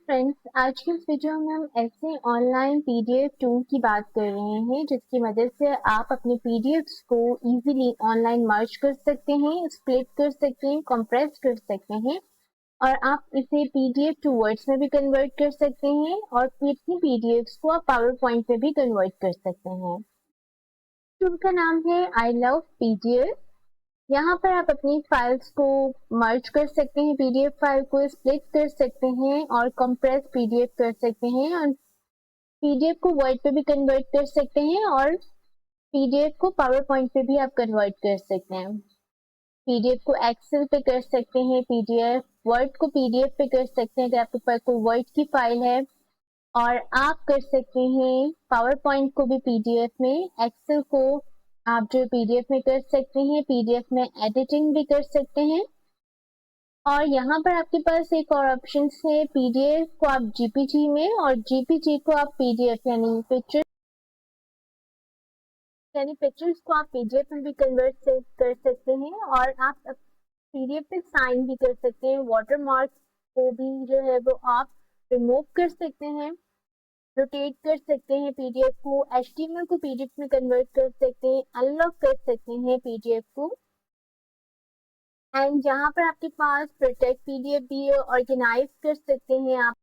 Friends, आज की इस वीडियो में हम ऐसे ऑनलाइन पीडीएफ टूल की बात कर रहे हैं जिसकी मदद से आप अपने पीडीएफ्स को इजीली ऑनलाइन मर्ज कर सकते हैं, स्प्लिट कर सकते हैं, कंप्रेस कर सकते हैं और आप इसे पीडीएफ टू वर्ड्स में भी कन्वर्ट कर सकते हैं और अपनी पीडीएफ्स को आप पावर पॉइंट में भी कन्वर्ट कर सकते हैं। टूल का नाम है आई लव पीडीएफ। यहाँ पर आप अपनी फाइल्स को मर्ज कर सकते हैं, पीडीएफ फाइल को स्प्लिट कर सकते हैं और कंप्रेस पीडीएफ कर सकते हैं और पीडीएफ को वर्ड पे भी कन्वर्ट कर सकते हैं और पीडीएफ को पावर पॉइंट पे भी आप कन्वर्ट कर सकते हैं। पीडीएफ को एक्सेल पे कर सकते हैं, पीडीएफ वर्ड को पीडीएफ पे कर सकते हैं अगर आपके पास कोई वर्ड की फाइल है, और आप कर सकते हैं पावर पॉइंट को भी पीडीएफ में, एक्सेल को आप जो पीडीएफ में कर सकते हैं, पीडीएफ में एडिटिंग भी कर सकते हैं। और यहाँ पर आपके पास एक और ऑप्शन है, पीडीएफ को आप जीपीजी में और जीपीजी को आप पीडीएफ यानी पिक्चर्स को आप पीडीएफ में भी कन्वर्ट कर सकते हैं और आप पीडीएफ पे साइन भी कर सकते हैं। वाटरमार्क को भी जो है वो आप रिमूव कर सकते हैं, रोटेट कर सकते हैं, पीडीएफ को एचटीएमएल को पीडीएफ में कन्वर्ट कर सकते हैं, अनलॉक कर सकते हैं पीडीएफ को। एंड जहाँ पर आपके पास प्रोटेक्ट पीडीएफ भी है, ऑर्गेनाइज कर सकते हैं आप,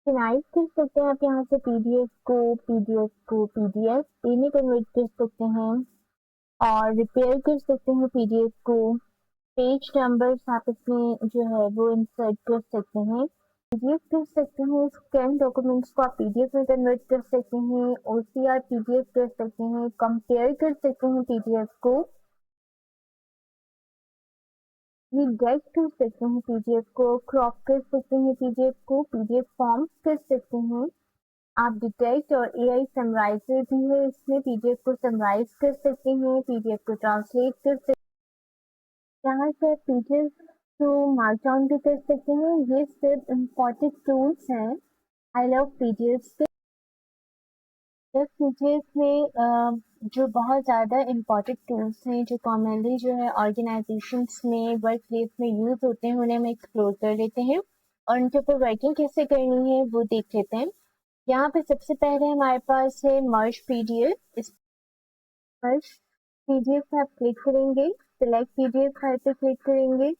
ऑर्गेनाइज कर सकते हैं आप यहाँ से पीडीएफ में कन्वर्ट कर सकते हैं और रिपेयर कर सकते हैं पीडीएफ को। पेज नंबर्स आप इसमें जो है वो इंसर्ट कर सकते हैं, पीडीएफ कर सकते हैं, स्कैन डॉक्यूमेंट्स को आप पीडीएफ में कन्वर्ट कर सकते हैं, ओसीआर पीडीएफ कर सकते हैं, कंपेयर कर सकते हैं पीडीएफ को, रिडायरेक्ट कर सकते हैं पीडीएफ को, क्रॉप कर सकते हैं पीडीएफ को, पीडीएफ फॉर्म्स कर सकते हैं आप। डिटेक्ट और एआई समराइजर भी है, इसमें पीडीएफ को समराइज कर सकते हैं, पीडीएफ को ट्रांसलेट कर सकते हैं, यहाँ से पीडीएफ को मार्क डाउन भी कर सकते हैं। ये सिर्फ इम्पोर्टेंट टूल्स हैं आई लव पीडीएफ के। पीडीएफ में जो बहुत ज़्यादा इम्पोर्टेंट टूल्स हैं जो कॉमनली जो है ऑर्गेनाइजेशंस में, वर्क प्लेस में यूज होते हैं, उन्हें हम एक्सप्लोर कर लेते हैं और उनके ऊपर वर्किंग कैसे करनी है वो देख लेते हैं। यहाँ पे सबसे पहले हमारे पास है मर्ज पीडीएफ। इस मर्ज पीडीएफ पे आप क्लिक करेंगे, सिलेक्ट पीडीएफ फाइल पे क्लिक करेंगे।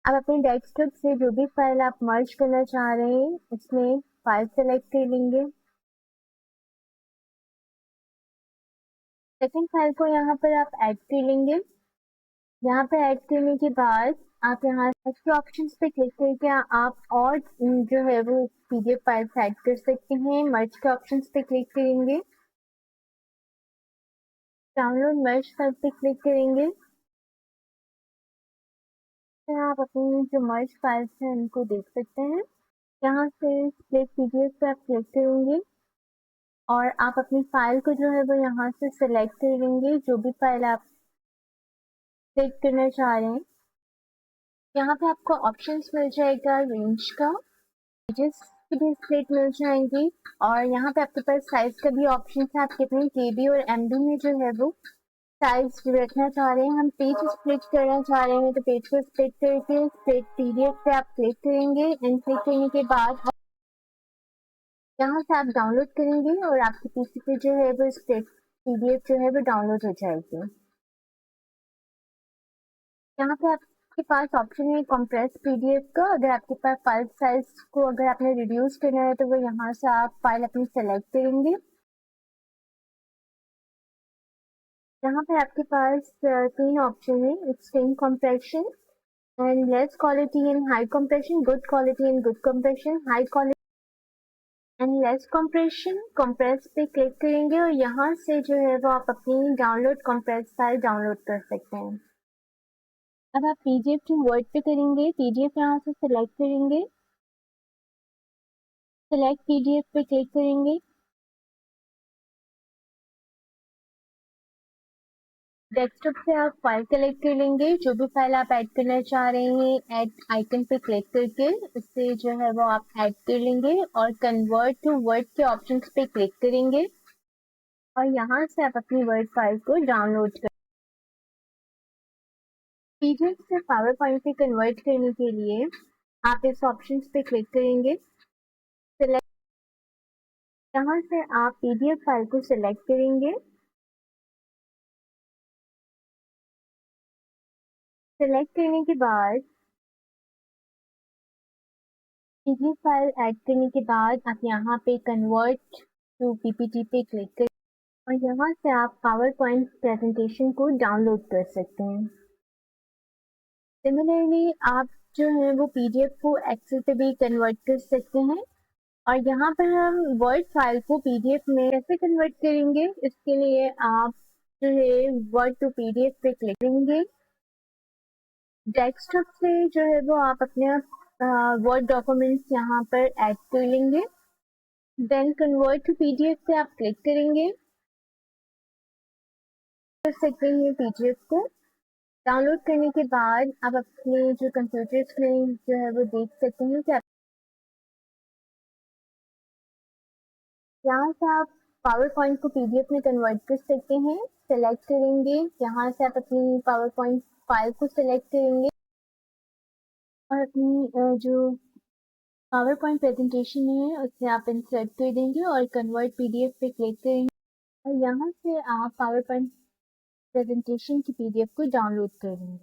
अब अपने डेस्कटॉप से जो भी फाइल आप मर्ज करना चाह रहे हैं इसमें फाइल सेलेक्ट कर लेंगे। सेकंड फाइल को यहाँ पर आप ऐड कर लेंगे। यहाँ पे ऐड करने के बाद आप यहाँ एक्स्ट्रा ऑप्शंस पे क्लिक करके आप और जो है वो पीडीएफ फाइल ऐड कर सकते हैं। मर्ज के ऑप्शंस पे क्लिक करेंगे, डाउनलोड मर्ज फाइल पे क्लिक करेंगे, फिर आप अपनी जो मर्ज फाइल्स हैं उनको देख सकते हैं। यहाँ से स्प्लिट पीडीएफ पे आप क्लिक करेंगे और आप अपनी फाइल को जो है वो यहाँ से सिलेक्ट करेंगे, जो भी फाइल आप क्लिक करना चाह रहे हैं। यहाँ पे आपको ऑप्शंस मिल जाएगा रेंज का, पेजेस की भी स्प्लिट मिल जाएंगी और यहाँ पे आपके पास साइज का भी ऑप्शन है, आप कितने केबी और एमबी में जो है वो साइज रखना चाह रहे हैं। हम पेज स्प्लिट करना चाह रहे हैं तो पेज को स्प्लिट करके स्प्लिट पीडीएफ पे आप क्लिक करेंगे एंड क्लिक करने के बाद यहाँ से आप डाउनलोड करेंगे और आपके पीसी पे जो है वो स्प्लिट पीडीएफ जो है वो डाउनलोड हो जाएगी। यहाँ पे आपके पास ऑप्शन है कंप्रेस पीडीएफ का। अगर आपके पास फाइल साइज को अगर आपने रिड्यूस करना है तो वो यहाँ से आप फाइल अपनी सेलेक्ट करेंगे। यहाँ पे आपके पास तीन ऑप्शन है, extreme compression and less quality and high compression, good quality and good compression, high quality and less compression. Compress पे क्लिक करेंगे और यहाँ से जो है वो आप अपनी डाउनलोड कंप्रेस फाइल डाउनलोड कर सकते हैं। अब आप पीडीएफ टू वर्ड पे करेंगे, पीडीएफ यहाँ से सिलेक्ट करेंगे, सिलेक्ट पीडीएफ पे क्लिक करेंगे, डेस्कटॉप से आप फाइल सेलेक्ट कर लेंगे, जो भी फाइल आप ऐड करना चाह रहे हैं ऐड आइकन पे क्लिक करके इससे जो है वो आप ऐड कर लेंगे और कन्वर्ट टू वर्ड के ऑप्शंस पे क्लिक करेंगे और यहाँ से आप अपनी वर्ड फाइल को डाउनलोड कर पीडीएफ से पावर पॉइंट पे कन्वर्ट करने के लिए आप इस ऑप्शन पे क्लिक करेंगे। सिलेक्ट यहाँ से आप पीडीएफ फाइल को सिलेक्ट करेंगे। सिलेक्ट करने के बाद पीडीएफ फाइल ऐड करने के बाद आप यहाँ पे कन्वर्ट टू पीपीटी पे क्लिक करें और यहाँ से आप पावर पॉइंट प्रेजेंटेशन को डाउनलोड कर सकते हैं। सिमिलरली आप जो है वो पीडीएफ को एक्सेल पे भी कन्वर्ट कर सकते हैं और यहाँ पर हम वर्ड फाइल को पीडीएफ में कैसे कन्वर्ट करेंगे, इसके लिए आप जो है वर्ड टू पीडीएफ पे क्लिक करेंगे। डेस्कटॉप से जो है वो आप अपने वर्ड डॉक्यूमेंट्स यहाँ पर ऐड कर लेंगे। देन कन्वर्ट टू पीडीएफ पे आप क्लिक करेंगे, कर सकते हैं पीडीएफ को। डाउनलोड करने के बाद आप अपने जो कंप्यूटर स्क्रीन जो है वो देख सकते हैं कि यहाँ से आप पावर पॉइंट को पीडीएफ में कन्वर्ट कर सकते हैं। सेलेक्ट करेंगे, यहाँ से आप अपनी पावर पॉइंट फाइल को सिलेक्ट करेंगे और अपनी जो पावर पॉइंट प्रेजेंटेशन है उसे आप इंसर्ट कर देंगे और कन्वर्ट पीडीएफ पे क्लिक करेंगे और यहाँ से आप पावर पॉइंट प्रेजेंटेशन की पीडीएफ को डाउनलोड करेंगे।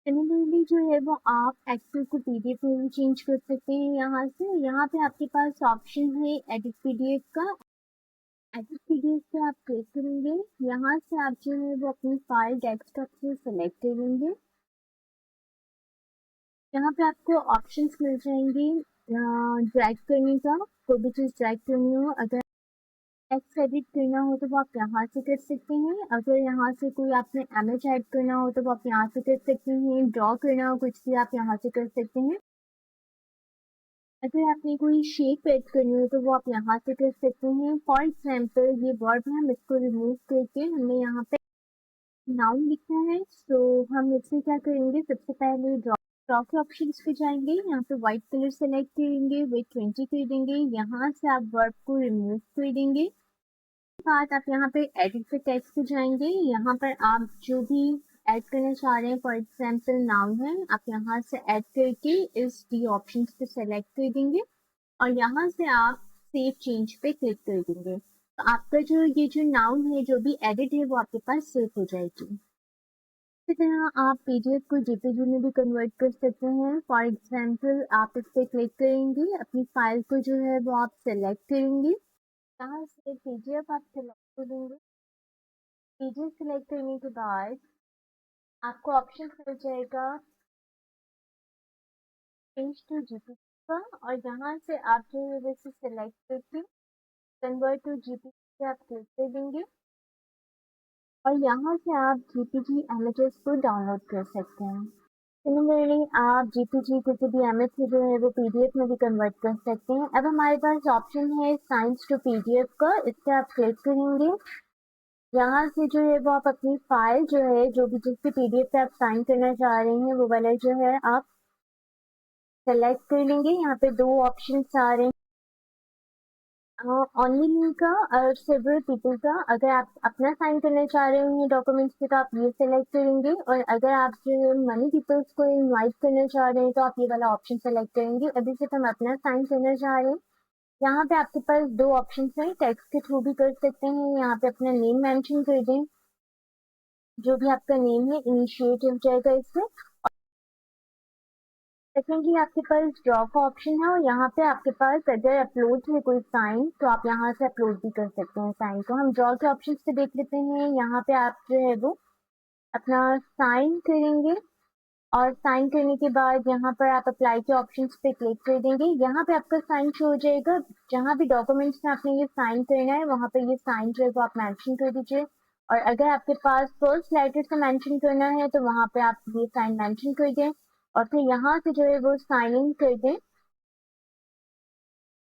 सिमिलरली जो है वो आप एक्सेल को पीडीएफ में भी चेंज कर सकते हैं। यहाँ पे आपके पास ऑप्शन है एडिट पीडीएफ का। एडिट पीडीएफ पे आप क्लिक करेंगे, यहाँ से आप जो है वो अपनी फाइल डेस्कटॉप से सेलेक्ट करेंगे। यहाँ पे आपको ऑप्शंस मिल जाएंगे ड्रैग करने का, कोई भी चीज़ ड्रैग करनी हो। अगर टेक्स्ट एडिट करना हो तो वो आप यहाँ से कर सकते हैं। अगर यहाँ से कोई आपने इमेज ऐड करना हो तो वो आप यहाँ से कर सकते हैं। ड्रॉ करना हो कुछ भी आप यहाँ से कर सकते हैं। अगर आपने कोई शेप ऐड करनी हो तो वो आप यहाँ से कर सकते हैं। फॉर एग्जाम्पल ये वर्ड है, हम इसको रिमूव करके हमें यहाँ पे नाउन लिखना है, तो हम इसमें क्या करेंगे, सबसे पहले ड्रॉ के ऑप्शन पे जाएंगे। यहाँ पे व्हाइट कलर सेलेक्ट करेंगे, वेट 20 कर देंगे। यहाँ से आप वर्ड को रिमूव कर देंगे। बाद आप यहाँ पे एडिट पे टेक्स्ट पे जाएंगे। यहाँ पर आप जो भी ऐड करना चाह रहे हैं, फॉर एग्जाम्पल नाउन है, आप यहाँ से ऐड करके इस डी ऑप्शन पे सेलेक्ट कर देंगे और यहाँ से आप सेव चेंज पे क्लिक कर देंगे। तो आपका जो नाउन है जो भी एडिट है वो आपके पास सेव हो जाएगी। इसी तरह आप पीडीएफ को जेपीजी में भी कन्वर्ट कर सकते हैं। फॉर एग्जाम्पल आप इस पर क्लिक करेंगे, अपनी फाइल को जो है वो आप सेलेक्ट करेंगे, यहाँ से पीडीएफ आप सेलेक्ट करेंगे। पीडीएफ सेलेक्ट करने के बाद आपको ऑप्शन मिल जाएगा चेंज टू जीपीजी का और यहाँ से आप जो है वैसे सेलेक्ट करके कन्वर्ट टू जीपीजी आप क्लिक कर देंगे और यहाँ से आप जीपीजी इमेजेस को डाउनलोड कर सकते हैं। सिमिलरली आप जीपीजी किसी भी इमेज से जो है वो पीडीएफ में भी कन्वर्ट कर सकते हैं। अब हमारे पास ऑप्शन है साइंस टू पीडीएफ का, इस पर आप क्लिक करेंगे। यहाँ से जो है वो आप अपनी फाइल जो है जो भी जिस भी पीडीएफ पे आप साइन करना चाह रहे हैं वो वाला जो है आप सेलेक्ट कर लेंगे। यहाँ पे दो ऑप्शन आ रहे हैं, ओनली मी का और सेवरल पीपल का। अगर आप अपना साइन करना चाह रहे हैं डॉक्यूमेंट्स पे तो आप ये सेलेक्ट करेंगे और अगर आप जो मनी पीपल्स को इनवाइट करना चाह रहे हैं तो आप ये वाला ऑप्शन सेलेक्ट करेंगे। अभी सिर्फ हम अपना साइन करना चाह रहे हैं। यहाँ पे आपके पास दो ऑप्शन हैं, टेक्स्ट के थ्रू भी कर सकते हैं। यहाँ पे अपना नेम मेंशन कर दें, जो भी आपका नेम है इनिशिएट हो जाएगा इससे। सेकेंडली आपके पास ड्रॉ का ऑप्शन है और यहाँ पे आपके पास अगर अपलोड है कोई साइन तो आप यहाँ से अपलोड भी कर सकते हैं साइन को। हम ड्रॉ के ऑप्शन पे देख लेते हैं। यहाँ पे आप जो है वो अपना साइन करेंगे और साइन करने के बाद यहाँ पर आप अप्लाई के ऑप्शन पे क्लिक कर देंगे। यहाँ पे आपका साइन शो हो जाएगा। जहाँ भी डॉक्यूमेंट्स में आपने ये साइन करना है वहाँ पे ये साइन जो है वो आप मेंशन कर दीजिए और अगर आपके पास फर्स्ट लेटर से मेंशन करना है तो वहाँ पे आप ये साइन मेंशन कर दें और फिर यहाँ से जो है वो साइन इन कर दें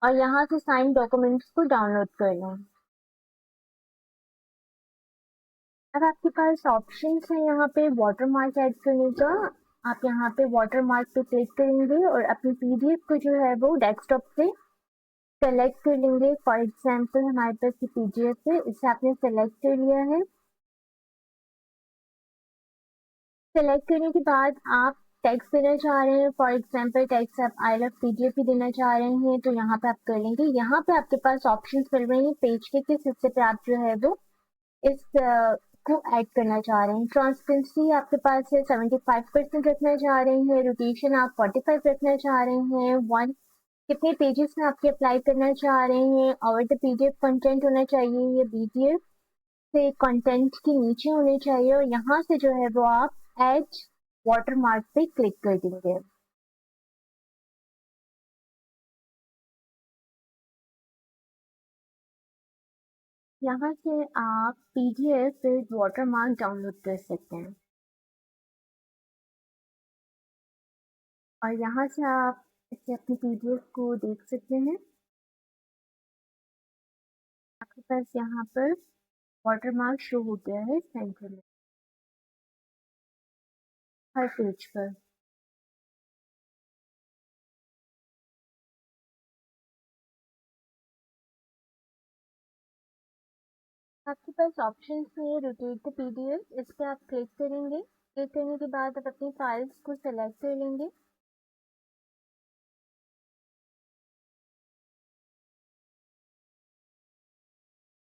और यहाँ से साइन डॉक्यूमेंट्स को डाउनलोड कर लें। अब आपके पास ऑप्शन है यहाँ पे वाटरमार्क ऐड करने का। आप यहाँ पे वाटरमार्क पे क्लिक करेंगे और अपनी पीडीएफ को जो है वो डेस्कटॉप से सेलेक्ट कर लेंगे। फॉर एग्जाम्पल हमारे पास ये पीडीएफ है, इसे आपने सेलेक्ट कर लिया है। सेलेक्ट करने के बाद आप टेक्स्ट देना चाह रहे हैं, फॉर एग्जांपल टेक्स्ट आप आई लव पीडीएफ भी देना चाह रहे हैं, तो यहाँ पे आप कर लेंगे। यहाँ पे आपके पास ऑप्शंस मिल रहे हैं, पेज के किस हिस्से पे आप जो है वो इस को ऐड करना चाह रहे हैं। ट्रांसपेरेंसी आपके पास है 75% रखना चाह रहे हैं, रोटेशन आप 45 रखना चाह रहे हैं, वन कितने पेजेस में आपके अप्लाई करना चाह रहे हैं, और द पीडीएफ कंटेंट होना चाहिए, ये पीडीएफ से कंटेंट के नीचे होने चाहिए, और यहाँ से जो है वो आप ऐड वाटरमार्क पे क्लिक कर देंगे। यहाँ से आप पीडीएफ विद वाटरमार्क डाउनलोड कर सकते हैं, और यहाँ से आप इसे अपनी पीडीएफ को देख सकते हैं। आपके पास यहाँ पर वाटरमार्क शो हो गया है सेंटर में हर पेज पर। आपके पास ऑप्शन है रोटेट द पीडीएफ, इस पर आप क्लिक करेंगे। क्लिक करने के बाद आप अपनी फाइल्स को सेलेक्ट कर लेंगे।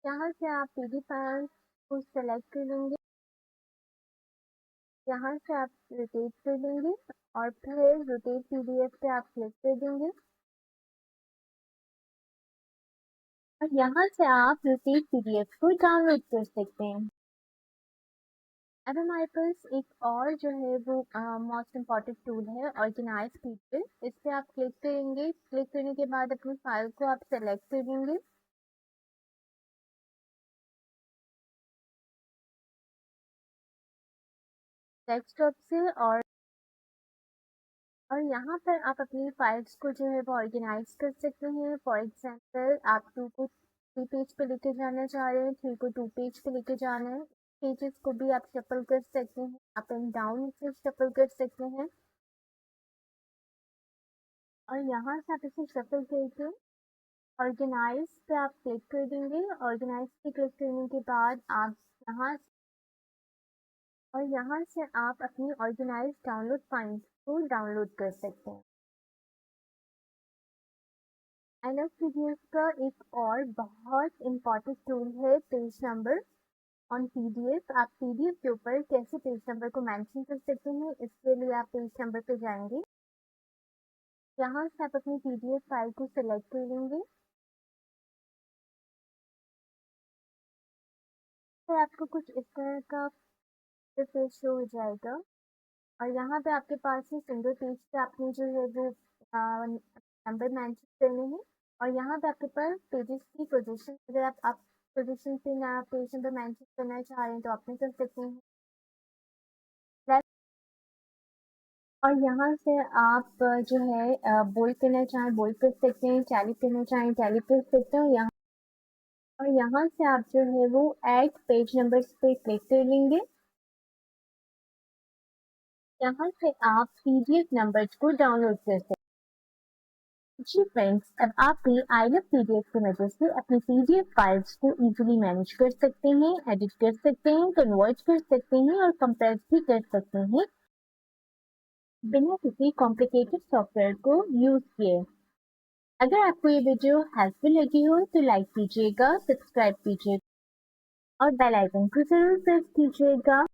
यहाँ से आप पीडीएफ फाइल्स को सेलेक्ट कर लेंगे। यहाँ से आप रोटेट कर लेंगे, और फिर रोटेट पीडीएफ पे आप क्लिक कर देंगे, और यहाँ से आप रोटेट पीडीएफ को डाउनलोड कर सकते हैं। अब हमारे पास एक और जो है वो मोस्ट इम्पॉर्टेंट टूल है, ऑर्गेनाइज पीडीएफ। इस पे आप क्लिक करेंगे। क्लिक करने के बाद अपनी फाइल को आप सेलेक्ट करेंगे डेस्कटॉप से, और यहाँ पर आप अपनी फाइल्स को जो है वो ऑर्गेनाइज कर सकते हैं। फॉर एग्जांपल आप 2 को 3 पेज पे लेके जाना चाह रहे हैं, 3 को 2 पेज पे लेके जाना है। पेजेस को भी आप शफल कर सकते हैं, अप एंड डाउन से शफल कर सकते हैं, और यहाँ से आप इसे शफल करके ऑर्गेनाइज पे आप क्लिक कर देंगे। ऑर्गेनाइज पे क्लिक करने के बाद आप यहाँ यहाँ से आप अपनी ऑर्गेनाइज डाउनलोड फाइल्स को डाउनलोड कर सकते हैं। आई लव पीडीएफ का एक और बहुत इम्पोर्टेंट टूल है पेज नंबर ऑन पीडीएफ। आप पीडीएफ के ऊपर कैसे पेज नंबर को मेंशन कर सकते हैं, इसके लिए आप पेज नंबर पे जाएंगे। यहाँ से आप अपनी पीडीएफ फाइल को सिलेक्ट कर लेंगे, फिर आपको कुछ इस तरह का पेज शो हो जाएगा, और यहाँ पे आपके पास ही सिंगल पेज पे आपने जो है वो नंबर मेंशन करने हैं, और यहाँ पे आपके पास पेजेस की पोजीशन, अगर आप पोजीशन पे ना पेज नंबर मेंशन करना चाह रहे हैं तो आप नहीं कर सकते हैं। और यहाँ से आप जो है बोल्ड करना चाहें बोल्ड कर सकते हैं, टैली करना चाहें टैली कर सकते हैं। यहाँ से आप जो है वो ऐड पेज नंबर्स पे क्लिक कर लेंगे। यहाँ से आप पीडीएफ नंबर्स को डाउनलोड कर सकते हैं। जी फ्रेंड्स, अब आप भी आई लव पीडीएफ की मदद से अपनी पीडीएफ फाइल्स को इजीली मैनेज कर सकते हैं, एडिट कर सकते हैं, कन्वर्ट कर सकते हैं, और कंप्रेस भी कर सकते हैं बिना किसी कॉम्प्लिकेटेड सॉफ्टवेयर को यूज किए। अगर आपको ये वीडियो हेल्पफुल लगी हो तो लाइक कीजिएगा, सब्सक्राइब कीजिएगा, और बेल आइकन को जरूर प्रेस कीजिएगा।